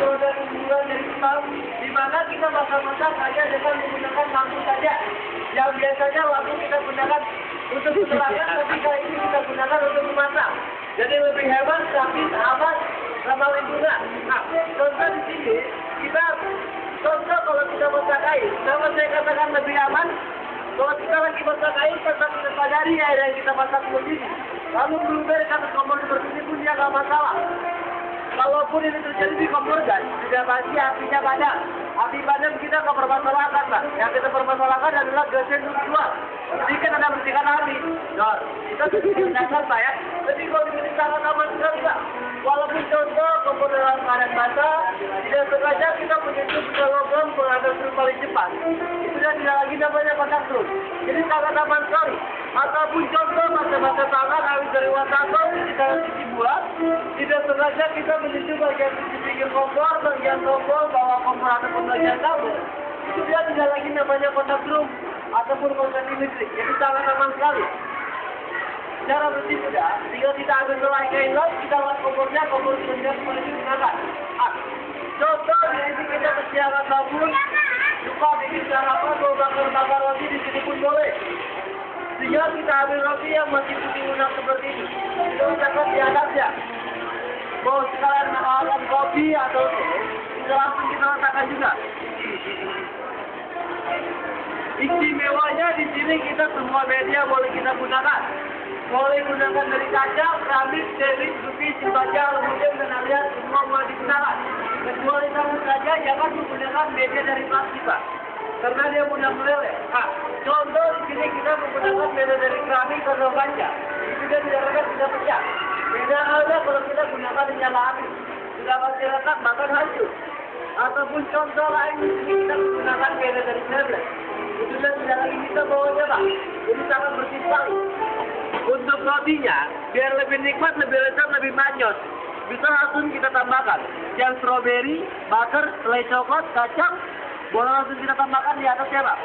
kalau dari bulan dari tahun, di mana kita masak-masak hanya dengan menggunakan lampu saja. Yang biasanya lampu kita gunakan untuk penerangan, tapi kali ini kita gunakan untuk memasak. Jadi lebih hemat, tapi aman, ramah lingkungan. Nah, contoh di sini, contoh kalau kita masak air, kenapa saya katakan lebih aman? Kalau kita lagi masak air, tetap kita sadari air yang kita masak begini. Lalu berubah karena kompor seperti ini pun dia nggak masalah. Kalaupun ini terjadi di kompor gas, sudah pasti apinya padam. Api padam kita nggak permasalahkan, Pak. Yang kita permasalahkan adalah gasnya keluar. Jadi kan ada bersihkan api. Nah, kita bisa Pak ya. Tapi kalau ini sangat aman sekali, Pak. Walaupun contoh kompor dalam keadaan basah, tidak sengaja kita menyentuh benda logam pengadaan strum paling cepat. Itu sudah tidak lagi namanya kontak strum. Jadi sangat aman sekali. Ataupun contoh masa-masa tangan habis dari wastafel kita cuci buah, tidak sengaja kita menyentuh bagian sisi pinggir kompor, bagian tombol, bawah kompor ataupun bagian kabel. Itu dia tidak lagi namanya kontak strum ataupun kontak listrik. Jadi sangat aman sekali. Cara bersih sudah, tinggal kita ambil selai kain lap, kita buat kompornya, kompor sudah seperti itu gunakan. Contoh di sini kita persediakan sabun, lupa bikin sarapan, mau bakar roti di sini pun boleh. Sehingga kita ambil roti yang masih putih lunak seperti ini, kita letakkan di atasnya. Mau sekalian mengalami kopi atau tidak langsung kita letakkan juga. Istimewanya di sini kita semua media boleh kita gunakan. Boleh gunakan dari kaca, keramik, serit, bukit, baja, aluminium, dan alias semua boleh digunakan. Kecuali kamu saja jangan menggunakan media dari plastik, Pak. Karena dia mudah meleleh. Contoh di sini kita menggunakan media dari keramik atau kaca. Itu dia tidak retak, tidak pecah. Beda halnya kalau kita gunakan nyala api. Sudah pasti retak, bahkan hancur. Ataupun contoh lain di sini kita menggunakan media dari stainless. Itu dia tidak lagi bisa bawanya, Pak. Jadi sangat bersih sekali. Untuk rotinya, biar lebih nikmat, lebih lezat, lebih manyos, bisa langsung kita tambahkan. Yang strawberry, butter, selai coklat, kacang, boleh langsung kita tambahkan di atasnya, Pak.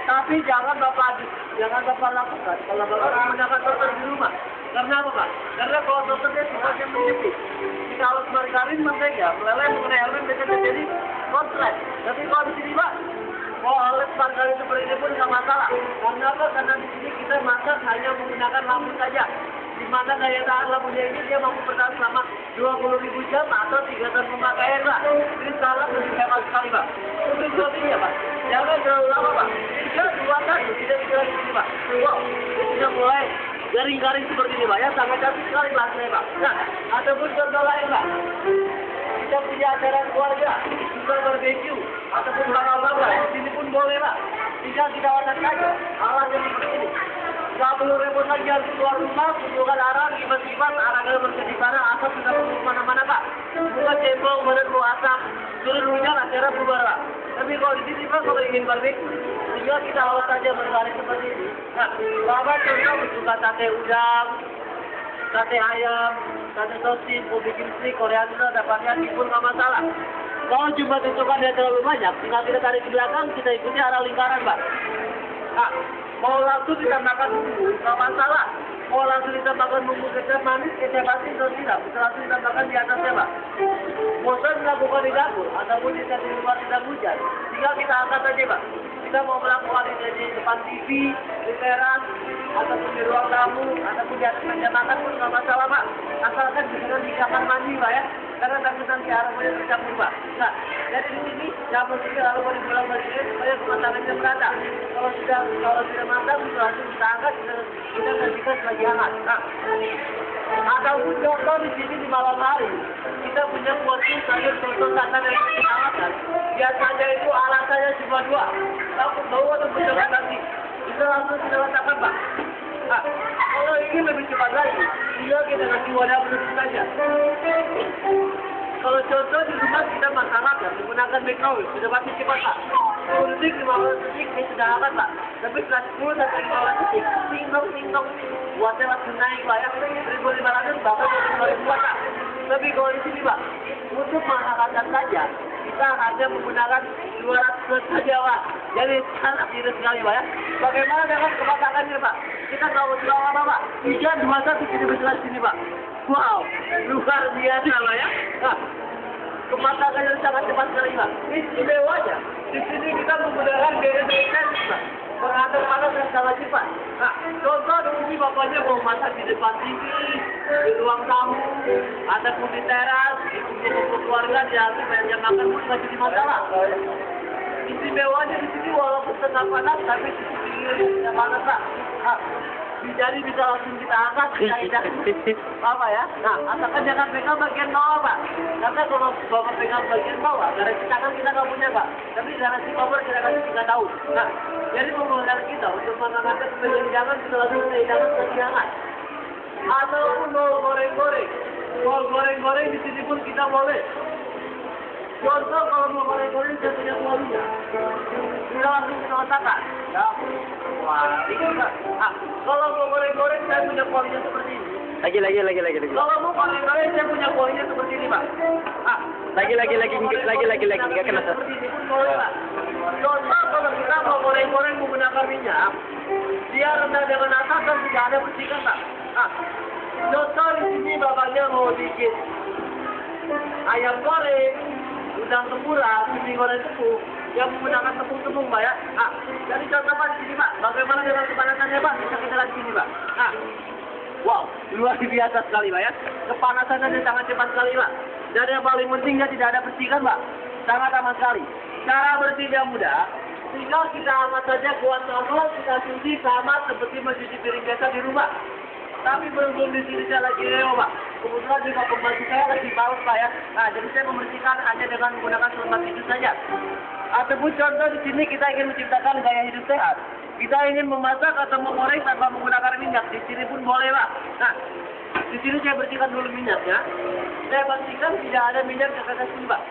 Tapi jangan Bapak lakukan kalau Bapak menggunakan toaster di rumah. Karena apa, Pak? Karena kalau toasternya sifatnya menjepit. Jika harus margarin, makanya meleleh mengenai elemen bisa terjadi konslet. Tapi kalau di sini, Pak, oleh margarin seperti ini pun nggak masalah. Karena apa? Karena di sini kita masak hanya menggunakan lampu saja. Di mana daya tahan lampunya ini dia mampu bertahan selama 20.000 jam atau 3 tahun pemakaian, Pak. Ini sangat lebih hemat sekali, Pak. Untuk rotinya, Pak, jangan terlalu lama, Pak. 3-2 tidak bisa di sini, Pak. Wow, sudah mulai garing-garing seperti ini, Pak. Ya, sangat cantik sekali bahasanya, Pak. Nah, ataupun contoh lain, Pak. Kita punya acara keluarga, juga barbecue, ataupun bakar-bakar, di sini pun boleh, Pak. Tinggal kita watak saja, alatnya seperti ini. Nggak perlu repot lagi harus keluar rumah, kumpulkan arang, kipas-kipas, arangnya bersih sana, asap sudah kemana-mana, Pak. Bukan cebong, badan bau asap, turun hujan, acara bubar, Pak. Tapi kalau di sini, Pak, kalau ingin barbecue, tinggal kita awal saja berbaring seperti ini. Nah, Bapak contoh suka sate udang, sate ayam, sate sosis, mau bikin steak, koriander, dapatnya pun nggak masalah. Kalau jumlah tutupannya terlalu banyak, tinggal kita tarik ke belakang, kita ikuti arah lingkaran, Pak. Nah, mau langsung ditambahkan bumbu, nggak masalah. Mau langsung ditambahkan bumbu kecap manis, kecap asin atau tidak, bisa langsung ditambahkan di atasnya, Pak. Bosan melakukan di dapur, ataupun di luar tidak hujan, tinggal kita angkat saja, Pak. Kita mau melakukan di depan TV, di teras, ataupun di ruang tamu, ataupun di atas meja makan pun nggak masalah, Pak. Asalkan jangan di kamar mandi, Pak ya. Karena takut nanti aromanya tercampur, Pak. Nah, jadi di sini jangan berpikir lalu mau dibulang balik supaya rumah tangannya merata. Kalau sudah matang, bisa langsung kita angkat, kita sajikan sebagai hangat. Nah, ataupun contoh di sini di malam hari, kita punya porsi sayur soto santan yang kita hangatkan. Biasanya itu alasannya cuma 2, takut bau atau berjalan nanti. Bisa langsung kita letakkan, Pak. Nah, kalau ini lebih cepat lagi, tinggal kita kasih wadah penutup saja. Kalau contoh di rumah kita masyarakat menggunakan microwave, sudah pasti cepat, Pak. 10 detik, 15 detik, ini sudah hangat, Pak. Tapi setelah 10 sampai 15 detik, ting-tong, buatnya langsung naik, Pak ya. 1.500 bahkan 2.000, Pak. Tapi kalau di sini, Pak, untuk menghangatkan saja, kita hanya menggunakan 200 watt saja, Pak. Jadi sangat irit sekali, Pak ya. Bagaimana dengan kematangannya, Pak? Kita tahu berapa lama, Pak? 3, 2, 1, kita bisa di sini, Pak. Wow, luar biasa, Pak ya. Nah, Pematakannya sangat cepat sekali, Pak. Istimewanya, di sini kita menggunakan BSDN, Pak. Mengatur panas yang sangat cepat. Nah, contoh di sini bapaknya mau masak di depan TV, di ruang tamu, ataupun di teras, di kumpul-kumpul keluarga, di atas yang makan pun nggak jadi masalah. Istimewanya di sini walaupun tetap panas, tapi di sini tidak panas, Pak. Nah, jadi bisa langsung kita angkat, kita hidang. Apa ya? Nah, asalkan jangan pegang bagian bawah, Pak. Karena kalau bapak pegang bagian bawah, garansi tangan kita nggak punya, Pak. Tapi garansi kompor kita kasih 3 tahun. Nah, jadi pemodal kita untuk mengangkat bagian hidangan kita langsung kita hidangkan ke hidangan. Ataupun mau goreng-goreng. Mau goreng-goreng di sini pun kita boleh. Contoh kalau mau goreng-goreng saya punya kualinya. Kita langsung kita letakkan. Ya. Wah, ini juga. Kalau mau goreng-goreng saya punya kualinya seperti ini. Lagi. Kalau mau goreng-goreng saya punya kualinya seperti ini, Pak. Lagi. Enggak kena. Seperti ini pun boleh, Pak. Contoh kalau kita mau goreng-goreng menggunakan minyak, dia rendah dengan atas dan tidak ada percikan, Pak. Contoh di sini bapaknya mau bikin ayam goreng, udang tempuran, mie goreng tepung, yang menggunakan tepung-tepung, Pak ya. Jadi contoh Pak di sini, Pak. Bagaimana dengan kepanasannya, Pak? Bisa kita lihat di sini, Pak. Wow, luar biasa sekali, Pak ya. Kepanasannya sangat cepat sekali, Pak. Dan yang paling pentingnya tidak ada percikan, Pak. Sangat aman sekali. Cara bersihnya mudah. Tinggal kita angkat saja kuat sambal, kita cuci sama seperti mencuci piring biasa di rumah. Tapi belum di sini saya lagi reo, Pak. Kebetulan juga pembantu saya lagi paus, Pak ya. Nah, jadi saya membersihkan hanya dengan menggunakan selembat itu saja. Ataupun contoh di sini kita ingin menciptakan gaya hidup sehat. Kita ingin memasak atau menggoreng tanpa menggunakan minyak. Di sini pun boleh, Pak. Nah, di sini saya bersihkan dulu minyaknya. Saya pastikan tidak ada minyak di atas sini, Pak.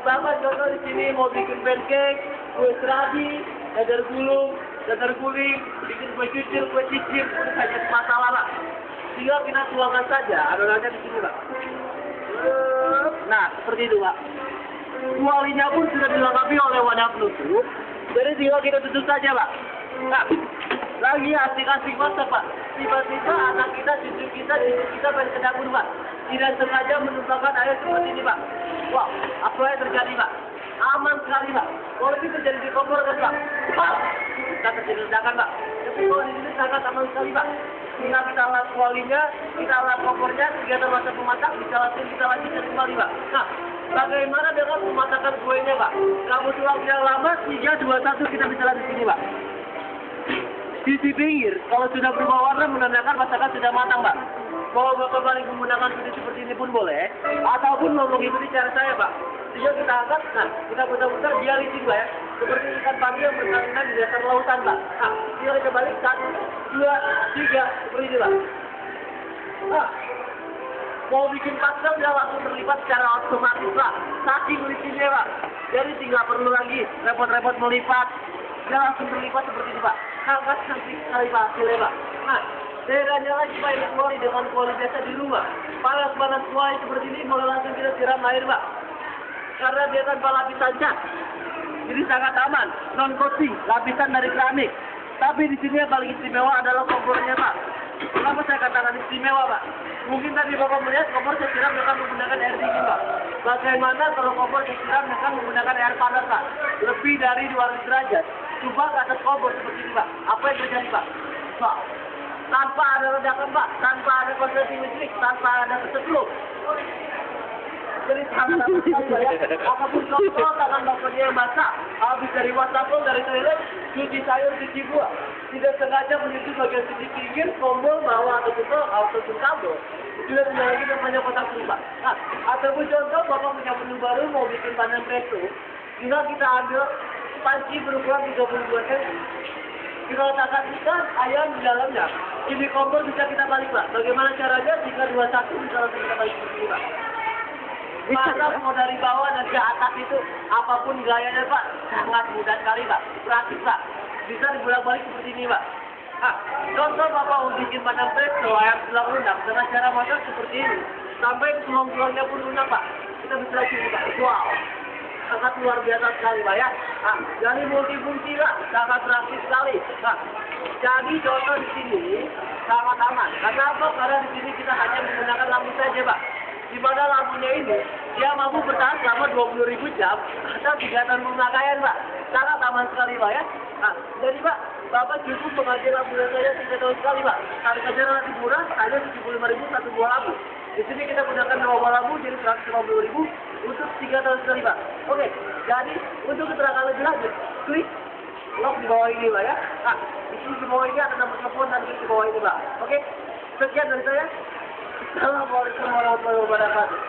Bapak contoh di sini mau bikin pancake, kue serabi, dadar gulung, dadar guling, bikin kue cucur, kue cicir, itu saja masalah, Pak. Tinggal kita tuangkan saja adonannya di sini, Pak. Nah, seperti itu, Pak. Kualinya pun sudah dilengkapi oleh wadah penutup. Jadi tinggal kita tutup saja, Pak. Nah, lagi asik-asik masak, Pak. Tiba-tiba anak kita, cucu kita pengen ke dapur, Pak. Tidak sengaja menumpahkan air seperti ini, Pak. Wow, apa yang terjadi, Pak? Aman sekali, Pak. Kalau itu terjadi di kompor, kan, Pak? Kita terjadi ledakan, Pak. Tapi kalau di sini sangat aman sekali, Pak. Tinggal kita lap kualinya, kita lap kompornya, kegiatan masak memasak, bisa langsung kita lanjutkan kembali, Pak. Nah, bagaimana dengan pematakan kuenya, Pak? Kamu tuang yang lama, 3, 2, 1, kita bisa lihat di sini, Pak. Di pinggir, kalau sudah berubah warna menandakan masakan sudah matang, Pak. Kalau Bapak balik menggunakan seperti ini pun boleh, ataupun mau mengikuti cara saya, Pak. Sehingga kita angkat, nah, kita putar-putar, dia licin, Pak ya. Seperti ikan pagi yang bersarang di dasar lautan, Pak. Nah, dia kita balik, 1, 2, 3, seperti itu, Pak. Nah, mau bikin pastel dia langsung terlibat secara otomatis, Pak. Saking licinnya, Pak. Jadi tidak perlu lagi repot-repot melipat. Dia langsung terlibat seperti itu, Pak. Angkat cantik sekali, Pak, hasilnya, Pak. Nah, bedanya lagi, Pak, ini kuali dengan kuali biasa di rumah. Panas-panas kuali seperti ini, boleh langsung kita siram air, Pak. Karena dia tanpa lapisan cat. Jadi sangat aman, non-coating, lapisan dari keramik. Tapi di sini yang paling istimewa adalah kompornya, Pak. Kenapa saya katakan istimewa, Pak? Mungkin tadi Bapak melihat kompor saya siram dengan menggunakan air dingin, Pak. Bagaimana kalau kompor saya siram dengan menggunakan air panas, Pak? Lebih dari 200 derajat. Coba ke atas kompor seperti ini, Pak. Apa yang terjadi, Pak? Pak, tanpa ada ledakan, Pak. Tanpa ada korsleting listrik. Tanpa ada kesetruk. Jadi sangat aman sekali, Pak ya. Apapun contoh, tangan Bapaknya yang basah. Habis dari wastafel, dari toilet, cuci sayur, cuci buah. Tidak sengaja menyentuh bagian cuci pinggir, tombol, bawah, ataupun kabel. Sudah tidak lagi namanya kotak Pak. Nah, ataupun contoh, Bapak punya menu baru, mau bikin panen presto. Tinggal kita ambil panci berukuran 32 cm. Kita letakkan ikan, ayam di dalamnya. Ini kompor bisa kita balik, Pak. Bagaimana caranya? 3, 2, 1 bisa langsung kita balik seperti ini, Pak. Masak mau dari bawah dan ke atas itu apapun gayanya, Pak, sangat mudah sekali, Pak. Praktis, Pak. Bisa dibolak-balik seperti ini, Pak. Nah, contoh Bapak mau bikin padang presto ayam tulang lunak dengan cara masak seperti ini. Sampai tulang-tulangnya pun lunak, Pak. Kita bisa lagi, Pak. Wow. Sangat luar biasa sekali, Pak ya. Nah, jadi multifungsi, Pak. Sangat praktis sekali. Nah, jadi contoh di sini sangat aman. Kenapa? Karena di sini kita hanya menggunakan lampu saja, Pak. Di mana lampunya ini dia mampu bertahan selama 20.000 jam atau 3 tahun pemakaian, Pak. Sangat aman sekali, Pak ya. Nah, jadi Pak, Bapak cukup mengajar lampunya saya 3 tahun sekali, Pak. Harganya relatif murah, hanya 75.000 satu buah lampu. Di sini kita gunakan 2 buah lampu, jadi 150.000 untuk 3 tahun sekali, Pak. Oke, jadi untuk keterangan lebih lanjut, klik lock di bawah ini, Pak ya. Nah, di bawah ini ada nomor telepon dan klik di bawah ini, Pak. Oke, sekian dari saya. Assalamualaikum warahmatullahi wabarakatuh.